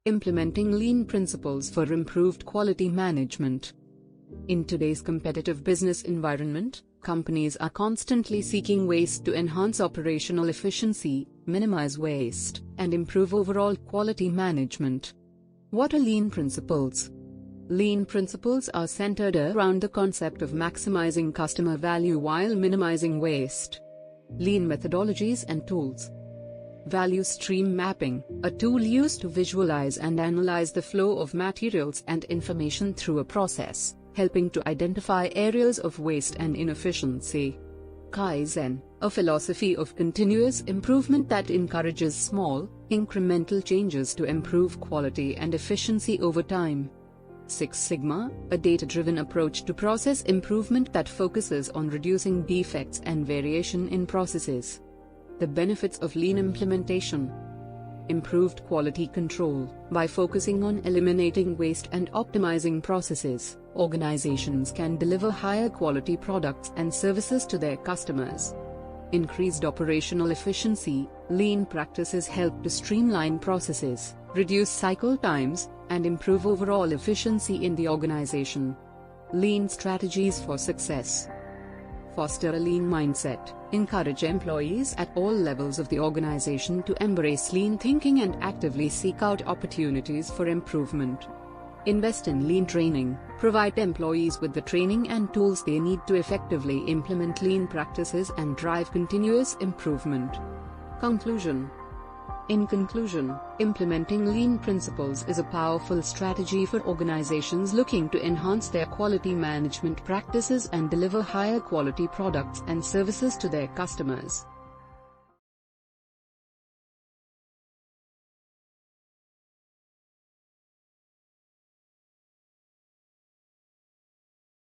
Implementing lean principles for improved quality management. In today's competitive business environment, companies are constantly seeking ways to enhance operational efficiency, minimize waste, and improve overall quality management. What are lean principles? Lean principles are centered around the concept of maximizing customer value while minimizing waste. Lean methodologies and tools. Value stream mapping, a tool used to visualize and analyze the flow of materials and information through a process, helping to identify areas of waste and inefficiency. Kaizen, a philosophy of continuous improvement that encourages small, incremental changes to improve quality and efficiency over time. Six Sigma, a data-driven approach to process improvement that focuses on reducing defects and variation in processes. The benefits of lean implementation. Improved quality control. By focusing on eliminating waste and optimizing processes, organizations can deliver higher quality products and services to their customers. Increased operational efficiency. Lean practices help to streamline processes, reduce cycle times, and improve overall efficiency in the organization. Lean strategies for success. Foster a lean mindset. Encourage employees at all levels of the organization to embrace lean thinking and actively seek out opportunities for improvement. Invest in lean training. Provide employees with the training and tools they need to effectively implement lean practices and drive continuous improvement. Conclusion. In conclusion, implementing lean principles is a powerful strategy for organizations looking to enhance their quality management practices and deliver higher quality products and services to their customers.